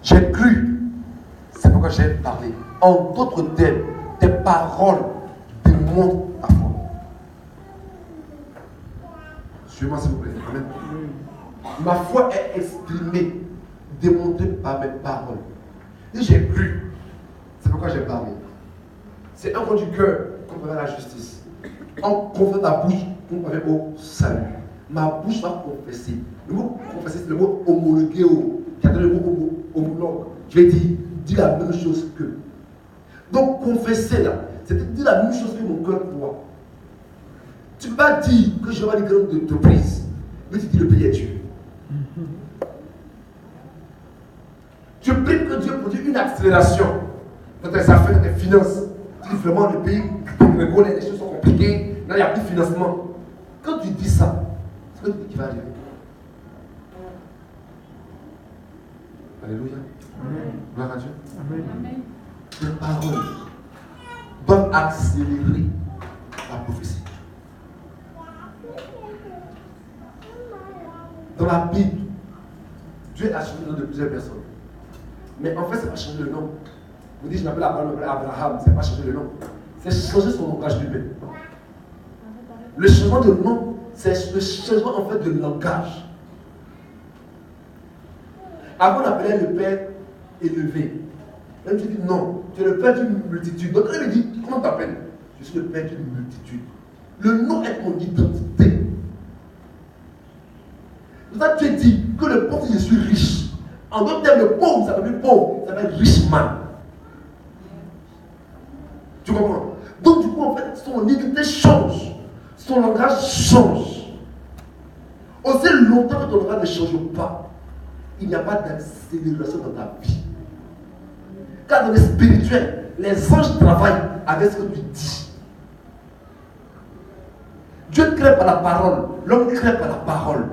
j'ai cru, c'est pourquoi j'ai parlé. En d'autres termes, tes paroles démontrent ta foi. Suivez-moi s'il vous plaît. Amen. Ma foi est exprimée, démontrée par mes paroles. Et j'ai cru, c'est pourquoi j'ai parlé. C'est un fond du cœur qu'on peut faire la justice. En confessant ta bouche, on peut faire au salut. Ma bouche va confesser. Le mot confesser, c'est le mot homologuéo, qui a donné le mot homologue. Je vais dire la même chose que. Donc confesser là, c'est dire la même chose que mon cœur croit. Tu ne peux pas dire que je vais aller dans une entreprise, mais tu dis le pays est Dieu. Tu pries que Dieu produise une accélération dans tes affaires, dans tes finances. Tu dis vraiment le pays, les choses sont compliquées, là il n'y a plus de financement. Quand tu dis ça, c'est ce que tu dis qui va arriver. Alléluia. Gloire à Dieu. Amen. Les paroles doivent accélérer la prophétie. Dans la Bible, Dieu a changé le nom de plusieurs personnes. Mais en fait, ce n'est pas changer le nom. Vous dites, je m'appelle Abraham, ce n'est pas changer le nom. C'est changer son langage lui-même. Le changement de nom, c'est le changement en fait de langage. Avant, on appelait le Père élevé. Là, tu dis non, tu es le Père d'une multitude. Donc, quand il dit, comment t'appelles? Je suis le Père d'une multitude. Le nom est mon identité. C'est ça que tu dis que le pauvre, je suis riche. En d'autres termes, le pauvre, ça s'appelle pauvre, ça s'appelle rich man. Tu comprends? Donc, du coup, en fait, son identité change. Son langage change. Aussi longtemps que ton langage ne change pas, il n'y a pas d'accélération dans ta vie. Car dans le spirituel, les anges travaillent avec ce que tu dis. Dieu crée par la parole, l'homme crée par la parole.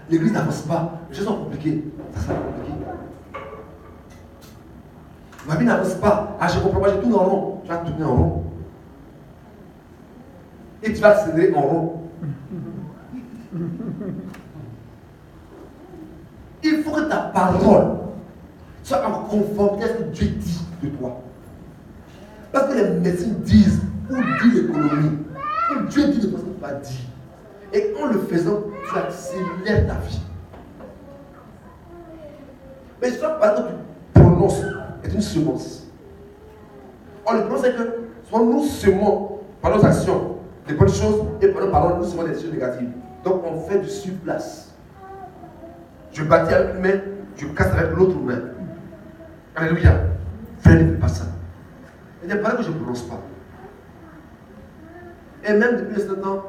L'église n'avance pas, les choses sont compliquées. Ça sera compliqué. Ma vie n'avance pas. Ah, je comprends pas, je tourne en rond. Tu vas tourner en rond. Et tu vas accélérer en rond. Il faut que ta parole soit en conformité à ce que Dieu dit de toi. Parce que les médecins disent, ou dit l'économie, ou Dieu dit de toi ce que tu vas dire. Et en le faisant, tu accélères ta vie. Mais ce par que tu prononces est une semence. Or, le problème, c'est que soit nous semons par nos actions des bonnes choses et par nos paroles, nous semons des choses négatives. Donc, on fait du surplace. Je bâtis avec une main, je casse avec l'autre main. Alléluia. Frère, ne fais pas ça. Il y a des paroles que je ne prononce pas. Et même depuis un certain temps,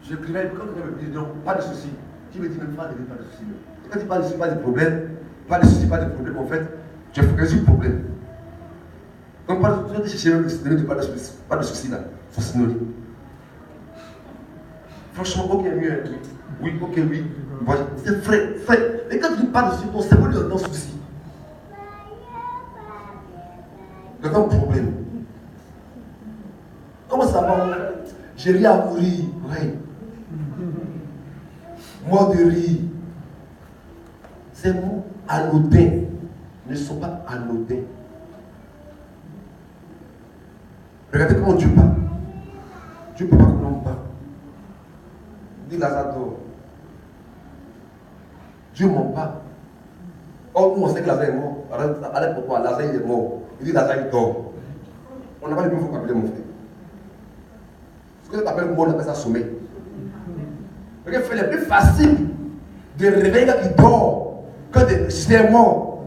je criais, quand quelqu'un me dit non, pas de soucis. Qui me dit même pas de soucis. Et quand il parle de soucis, pas de problème, pas de soucis, pas de problème, en fait, tu as focalisé le problème. Donc, tu vas chercher même le synonyme de pas de soucis là, son synonyme. Franchement, ok, mieux, oui, ok, oui. C'est vrai, vrai. Mais quand tu parles de soucis, ton cerveau lui entend souci. Il entend problème. Comment ça va? J'ai ri à mourir. Oui. Mort de rire. Ces mots anodins ne sont pas anodins. Regardez comment Dieu parle. Dieu ne peut pas comme l'homme parle. Dit Lazare dort. Dieu ne ment pas. Or, nous on sait que Lazare est mort. Allez pour toi, Lazare il est mort. Il dit Lazare il dort. On n'a pas le même vocabulaire, mon frère. Ce que tu appelles mort, on appelle ça sommeil. Regarde, c'est plus facile de réveiller quelqu'un qui dort que de ressusciter mort.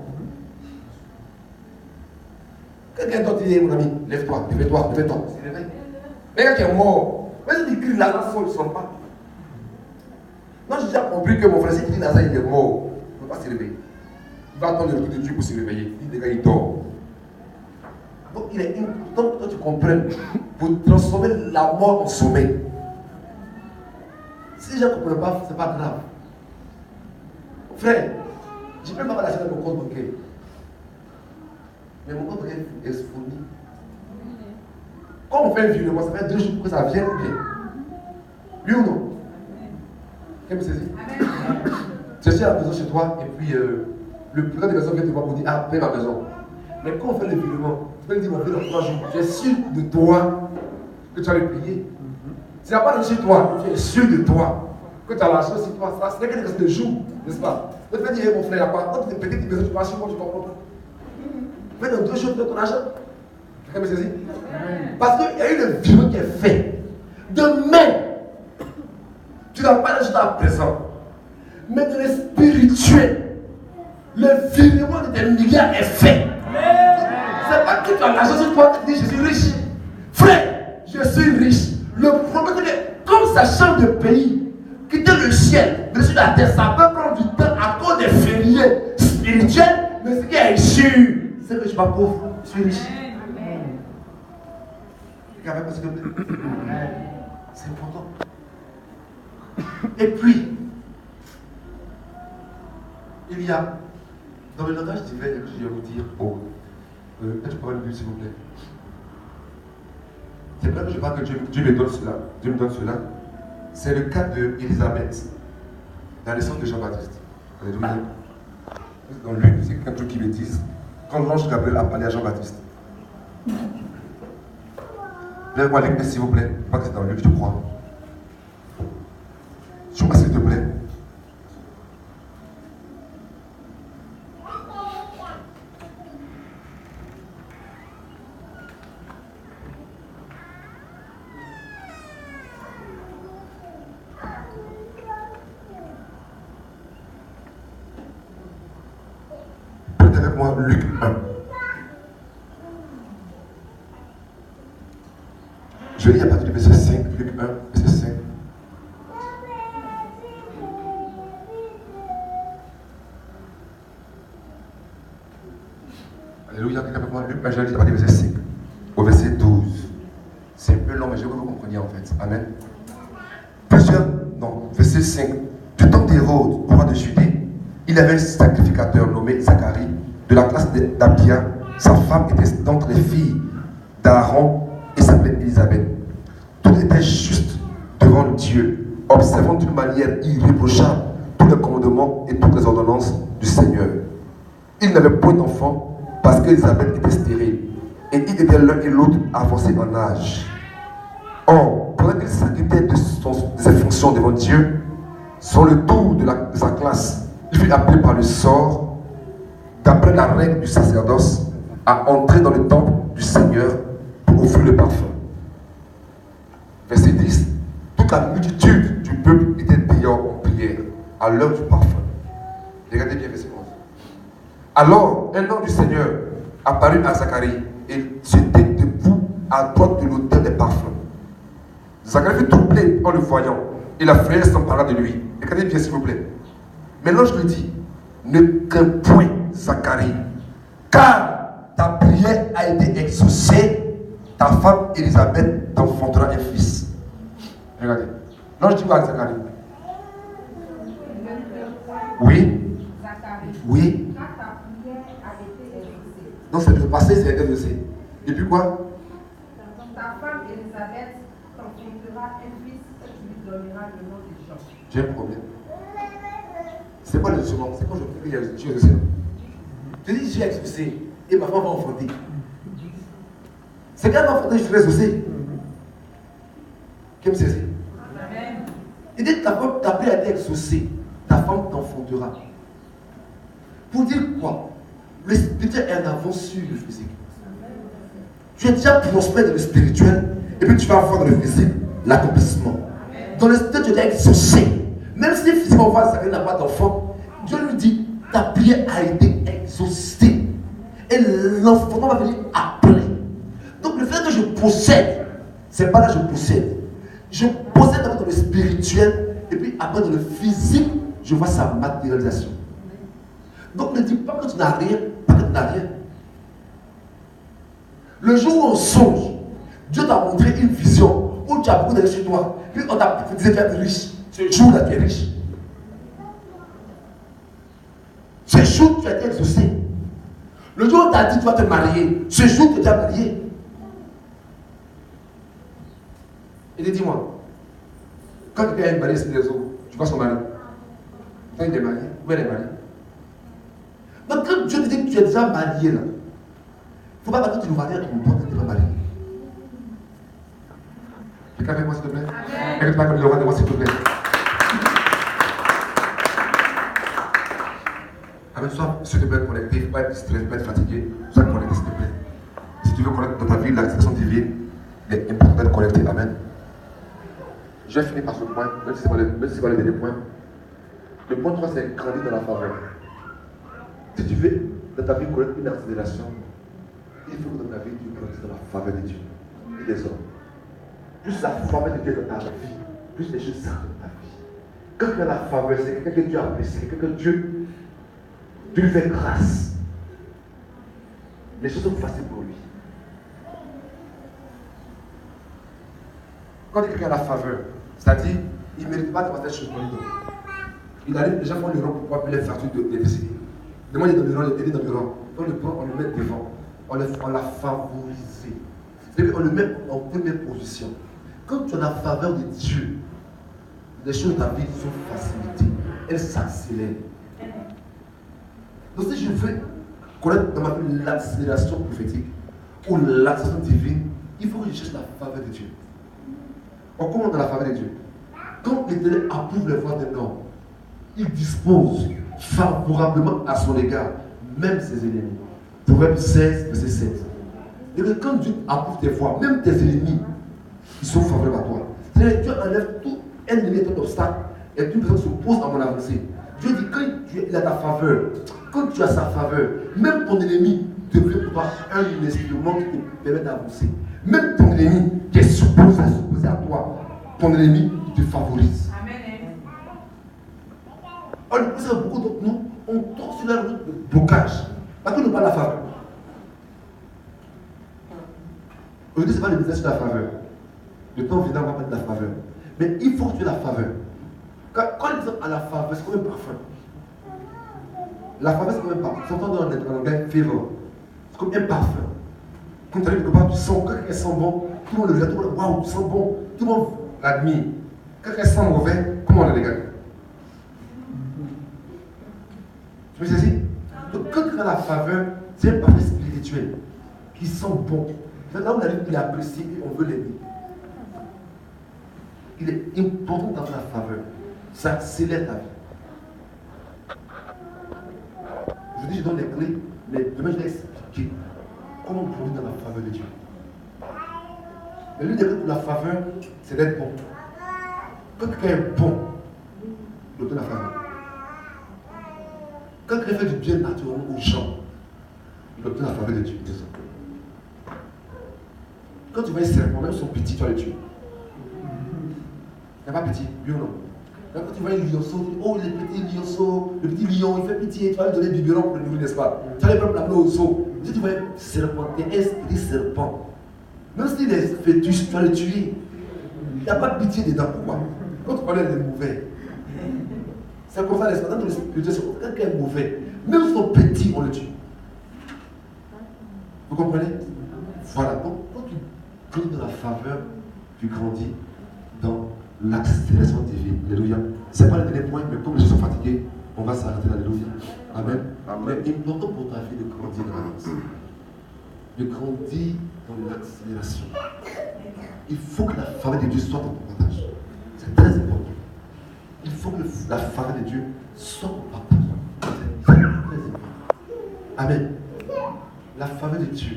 Quelqu'un d'autre dit, mon ami, lève-toi, lève-toi, lève-toi. C'est réveillé. Mais quelqu'un qui est mort, même s'il crie Lazare, il ne sonne pas. Non, j'ai déjà compris que mon frère, s'il dit Lazare, il est mort, il ne peut pas se réveiller. Il va attendre le retour de Dieu pour se réveiller. Il dit, il dort. Donc, il est important que tu comprennes pour transformer la mort en sommeil. Si je ne comprends pas, ce n'est pas grave. Frère, je ne peux pas lâcher mon compte bancaire. Mais mon compte bancaire est fourni. Quand on fait un virement, ça fait 2 jours que ça vient ou bien? Oui ou non? Qu'est-ce que c'est? Tu es à la maison chez toi et puis le plus grand des maisons vient te voir pour dire ah, paye ma maison. Mais quand on fait le virement, tu peux lui dire mon frère dans 3 jours, tu es sûr de toi que tu vas le payer. Tu n'as pas de chez toi, tu es sûr de toi que tu as l'argent sur toi. Ça, ce n'est qu'une question de jour, n'est-ce pas? Tu peux dire mon frère, il n'y a pas. Quand tu es petite maison, tu vas acheter quoi, tu comprends pas. Mais dans 2 jours, tu as ton argent. Quelqu'un me saisit? Parce qu'il y a eu le virement qui est fait. Demain, tu n'as pas l'argent à présent. Mais dans le spirituel, le virement de tes milliards est fait. C'est pas que tu as l'argent sur toi, tu dis je suis riche. Frère, je suis riche. Le problème c'est que comme ça change de pays, quitter le ciel, mais sur la terre, ça peut prendre du temps à cause des fériés spirituels, mais ce qui est sûr, c'est que je ne suis pas pauvre, je suis riche. C'est important. Et puis, il y a, dans le langage divin, je vais vous dire, est-ce que je peux avoir une Bible, s'il vous plaît? C'est vrai que je parle que Dieu me donne cela. Dieu me donne cela. C'est le cas d'Élisabeth, la naissance de Jean-Baptiste. Alléluia. Dans Luc, c'est quelqu'un qui le dit. Quand l'ange Gabriel a parlé à Jean-Baptiste. Lève-moi les mains, s'il vous plaît. Pas que c'est dans Luc, je crois. Joue-moi, s'il te plaît. Prenez avec moi Luc 1. Je lis à partir du verset 5, Luc 1, verset 5. Alléluia, quelqu'un avec moi. Luc, j'ai dit, verset 5 au verset 12. C'est un peu long, mais je veux que vous compreniez en fait. Amen. Verset 5. Du temps d'Hérode, roi de Judée, il avait un sacrificateur nommé Zacharie, de la classe d'Abia. Sa femme était d'entre les filles d'Aaron et s'appelait Élisabeth. Tout était juste devant Dieu, observant d'une manière irréprochable tous les commandements et toutes les ordonnances du Seigneur. Il n'avait point d'enfant parce qu'Élisabeth était stérile et ils étaient l'un et l'autre avancés en âge. Or, pendant qu'il s'acquittait de ses fonctions devant Dieu, sur le tour de sa classe, il fut appelé par le sort, d'après la règle du sacerdoce, à entrer dans le temple du Seigneur pour offrir le parfum. Verset 10. Toute la multitude du peuple était dehors en prière à l'heure du parfum. Regardez bien verset 11. Alors, un ange du Seigneur apparut à Zacharie et se tenait debout à droite de l'autel des parfums. Zacharie fut troublé en le voyant et la frayeur s'empara de lui. Regardez bien s'il vous plaît. Mais l'ange lui dit, ne crains point Zacharie, car ta prière a été exaucée, ta femme Élisabeth t'enfantera un fils. Regardez. L'ange dit quoi à Zacharie? Oui. Oui. Non, c'est le passé, c'est exaucé. Et puis quoi? Ta femme Élisabeth t'enfantera un fils et tu lui donneras le nom de Jean. J'ai un problème. C'est pas le jugement, c'est quand je prie que Dieu exaucé. Je dis j'ai exaucé et ma femme va enfanter. C'est quand elle va enfanter, je serai exaucé. Qui me saisit? Il dit ta femme, ta prière a été exaucée, ta femme t'enfantera. Pour dire quoi? Le spirituel est en avance sur le physique. Tu es déjà prospère dans le spirituel et puis tu vas avoir dans le physique l'accomplissement. Dans le spirituel, tu es déjà exaucé. Même si physiquement, Zacharie n'a pas d'enfant, Dieu lui dit ta prière a été exaucée. Et l'enfant va venir après. Donc le fait que je possède, c'est pas là que je possède. Je possède d'abord dans le spirituel et puis après dans le physique, je vois sa matérialisation. Donc ne dis pas que tu n'as rien, parce que tu n'as rien. Le jour où on songe, Dieu t'a montré une vision où tu as beaucoup d'argent chez toi, puis on t'a dit que tu es riche. Ce jour-là, tu es riche. Ce jour, tu as été exaucé. Le jour où on t'a dit tu vas te marier, ce jour, tu es marié. Et dis-moi, quand quelqu'un est marié sur les eaux, tu vois son mari. Quand il est marié, où elle est mariée? Donc quand Dieu te dit que tu es déjà marié là, il ne faut pas que tu nous maries avec ton toi que tu n'es pas marié. Quelqu'un avec moi s'il te plaît? Quelqu'un pas comme le roi de moi s'il te plaît? Amen, sois s'il te plaît connecté, il ne faut pas être distrait, il ne faut pas être fatigué, sois connecté s'il te plaît. Si tu veux connaître dans ta vie la situation divine, il est important d'être connecté. Amen. Je vais finir par ce point, même si ce n'est pas le dernier point. Le point 3, c'est grandir dans la faveur. Si tu veux dans ta vie connaître une accélération, il faut que dans ta vie tu grandisses dans la faveur de Dieu et des hommes. Plus la faveur de Dieu dans ta vie, plus les choses s'arrêtent dans ta vie. Quand tu as la faveur, c'est quelqu'un que Dieu apprécie, quelqu'un que Dieu lui fait grâce. Les choses sont faciles pour lui. Quand quelqu'un a la faveur, c'est-à-dire, il ne mérite pas de passer chez lui. Il arrive, les gens font le rang pour pouvoir payer les factures d'électricité. Demande dans le rang, il est dans le rang. On le prend, on le met devant. On l'a favorisé. C'est-à-dire qu'on le met en première position. Quand tu as la faveur de Dieu, les choses de ta vie sont facilitées. Elles s'accélèrent. Donc si je veux connaître dans ma vie l'accélération prophétique ou l'accélération divine, il faut que je cherche la faveur de Dieu. On commence dans la faveur de Dieu. Quand l'Éternel approuve les voies d'un homme, il dispose favorablement à son égard, même ses ennemis. Proverbe 16, verset 7. Et que quand Dieu approuve tes voies, même tes ennemis, ils sont favorables à toi. C'est-à-dire que Dieu enlève tout ennemi, tout obstacle, et une personne se pose à mon avancée. Dieu dit, quand il a ta faveur, quand tu as sa faveur, même ton ennemi devrait pouvoir un instrument qui te permet d'avancer. Même ton ennemi qui est supposé à toi, ton ennemi te favorise. Amen. On beaucoup d'entre nous, on tombe sur la route de blocage. Parce qu'on n'a pas la faveur. Aujourd'hui, ce n'est pas le business sur la faveur. Le temps viendra, on va mettre de la faveur. Mais il faut que tu aies la faveur. Quand ils disent à la faveur, c'est comme un parfum. La faveur, c'est comme un parfum. Tu entends en anglais, favor. C'est comme un parfum. Quand tu arrives quelque part, tu sens que quelqu'un sent bon, tout le monde le regarde, tout le monde, waouh, tu sens bon, tout le monde l'admire. Quand quelqu'un sent mauvais, comment on le regarde? Tu me saisis? Donc quand tu as la faveur, c'est un parfum spirituel qui sent bon. Là où on arrive, il est apprécié et on veut l'aimer. Il est important d'avoir la faveur. Ça accélère ta vie. Je donne les clés, mais demain je vais expliquer comment grandir dans la faveur de Dieu. Mais l'une des clés pour la faveur, c'est d'être bon. Quand quelqu'un est bon, il obtient la faveur. Quand quelqu'un fait du bien naturellement aux gens, il obtient la faveur de Dieu. Quand tu vois un serpent, même son petit, tu vas le tuer. Il n'est pas petit, oui ou non? Quand tu vois un lionceau, tu dis, oh, le petit lionceau, le petit lion, il fait pitié, tu vas lui donner du biberon pour le nourrir, n'est-ce pas? Tu vas aller l'amener au zoo. Si tu vois un serpent, un esprit serpent, même s'il est fœtus, tu vas le tuer. Il n'y a pas de pitié dedans. Pourquoi? Quand tu connais les mauvais, c'est comme ça, n'est-ce pas? Dans le spirituel, c'est quand quelqu'un est mauvais, même son petit, on le tue. Vous comprenez? Voilà, donc quand tu grandis dans la faveur, tu grandis dans l'accélération divine. Alléluia. Ce n'est pas le dernier point, mais comme les gens sont fatigués, on va s'arrêter. Alléluia. Amen. Amen. Mais important pour ta vie de grandir dans l'avance. De grandir dans l'accélération. Il faut que la faveur de Dieu soit dans ton partage. C'est très important. Il faut que la faveur de Dieu soit dans ton partage. C'est très important. Amen. La faveur de Dieu,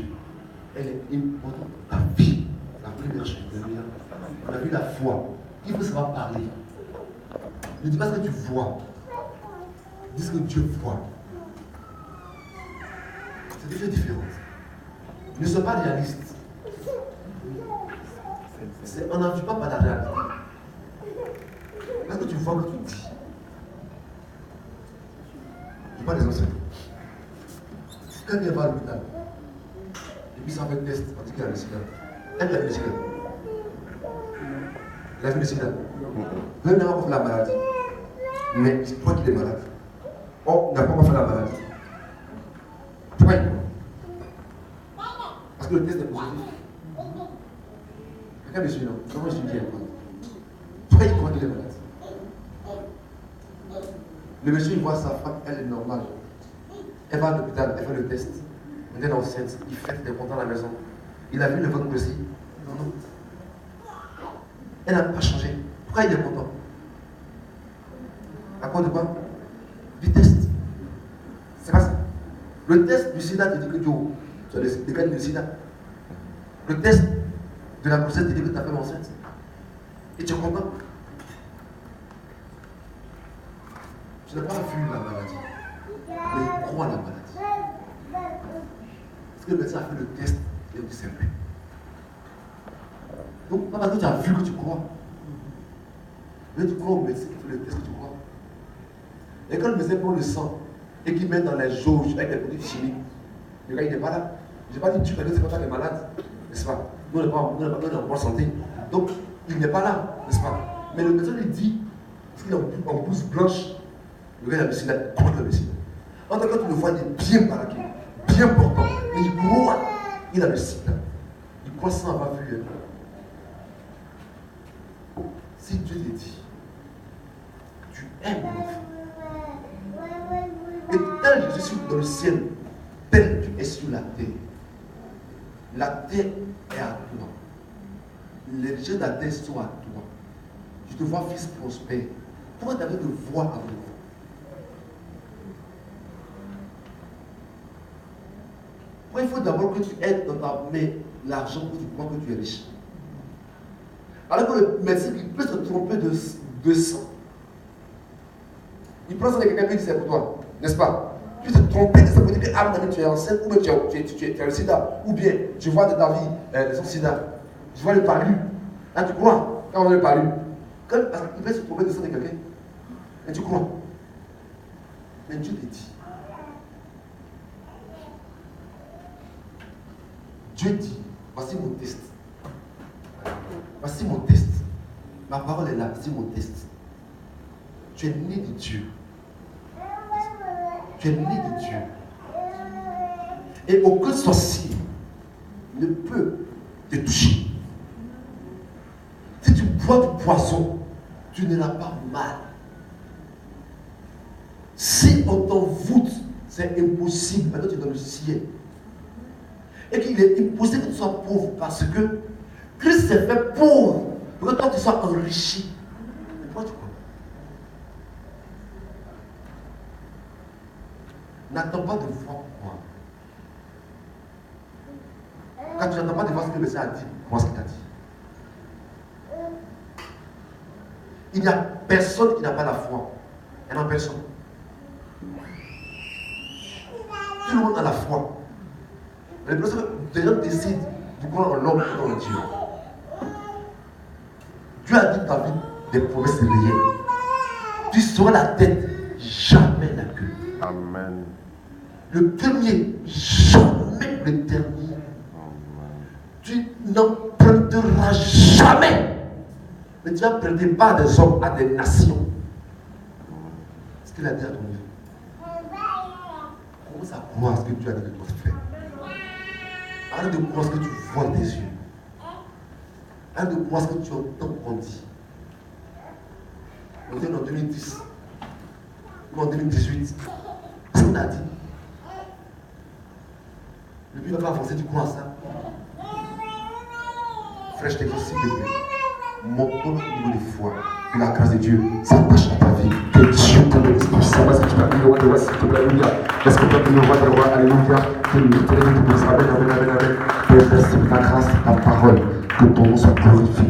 elle est importante dans ta vie. La première chose. On a vu la foi. Il faut savoir parler. Ne dis pas ce que tu vois. Dis ce que Dieu voit. C'est des choses différentes. Ne sois pas réaliste. On n'en vit pas par la réalité. Est-ce que tu vois que tu dis? Je parle des anciens. Quand il va à l'hôpital, et puis ça fait un test, on dit qu'il a le sida. Elle a vu le sida. Il a vu le sida. Même n'a pas encore fait la maladie. Mais il croit qu'il est malade. Oh, il n'a pas encore fait la maladie. Pourquoi il croit? Parce que le test est positif. Quelqu'un me suit, non? Comment je suis bien? Pourquoi il croit qu'il est malade? Le monsieur, il voit sa femme, elle est normale. Elle va à l'hôpital, elle fait le test. Elle est enceinte, il fête, il est content à la maison. Il a vu le ventre aussi. Non, non. Elle n'a pas changé. Pourquoi il est content? À cause de quoi? Du test. C'est pas ça. Le test du sida te dit que tu as des cas du sida. Le test de la grossesse te dit que tu as fait enceinte. Et tu es content. Tu n'as pas vu la maladie. Mais il croit à la maladie. Parce que le médecin a fait le test et il dit c'est vrai. Donc, pas parce que tu as vu que tu crois. Mais tu crois au médecin qui fait le test que tu crois. Et quand le médecin prend le sang et qu'il met dans les jauges avec des produits chimiques, le gars il n'est pas là. Je n'ai pas dit tu connais, c'est pas toi qui es malade. N'est-ce pas? Nous on n'est pas en bonne santé. Donc, il n'est pas là. N'est-ce pas? Mais le médecin lui dit, parce qu'il est en blouse blanche, le gars il a le sida, contre le sida. En tout cas, tu le vois, il est bien baraqué, bien portant. Mais il croit, il a le sida. Il croit sans avoir vu. Si Dieu te dit, tu aimes mon enfant. Et tel que je suis dans le ciel, tel que tu es sur la terre. La terre est à toi. Les gens de la terre sont à toi. Je te vois fils prospère. Pourquoi tu avais de voix avec moi? Il faut d'abord que tu aides dans ta main l'argent pour que tu crois que tu es riche. Alors que le médecin il peut se tromper de sang. Il prend ça de quelqu'un qui dit c'est pour toi, n'est-ce pas? Tu te tromper de ça pour dire que tu es enceinte, ou bien tu as le sida, ou bien tu vois de ta vie son sida, tu vois le palu. Là tu crois, quand on a le palu. Parce qu'il peut se tromper de ça de quelqu'un, et tu crois. Mais Dieu te dit. Dieu dit, voici mon test. Voici mon test. Ma parole est là, c'est mon test. Tu es né de Dieu. Tu es né de Dieu. Et aucun sorcier ne peut te toucher. Si tu bois du poison, tu ne l'as pas mal. Si on t'envoûte, c'est impossible. Maintenant, tu es dans le ciel. Et qu'il est impossible que tu sois pauvre parce que Christ s'est fait pauvre pour que toi tu sois enrichi. Pourquoi tu crois? N'attends pas de voir quoi. Quand tu n'attends pas de voir ce que le Seigneur a dit, vois ce qu'il t'a dit. Il n'y a personne qui n'a pas la foi. Il n'y en a personne. Tout le monde a la foi. Mais le problème, les gens décident de croire en l'homme et en Dieu. Dieu a dit dans ta vie des promesses réelles. Tu seras la tête, jamais la queue. Amen. Le premier, jamais le dernier. Tu n'emprunteras jamais. Mais tu n'empruntes pas des hommes à des nations. Ce qu'il a dit à ton vie. Commence à croire ce que Dieu a dit de toi faire. Arrête de croire ce que tu vois de tes yeux. Arrête de croire ce que tu entends qu'on dit. On dit en 2010 ou en 2018. Qu'est-ce qu'on a dit? Le but ne va pas avancer, tu crois à ça? Frère, je t'exhorte s'il te plaît. Montons au niveau des foi. Que la grâce de Dieu s'attache à ta vie. Que Dieu te donne l'Esprit Saint. Parce que tu vas dire le roi de roi, s'il te plaît. Alléluia. Est-ce que tu vas dire le roi de roi? Alléluia. Que l'éternel te bénisse. Amen, amen, amen, amen. Père, merci pour ta grâce, ta parole. Que ton nom soit glorifié.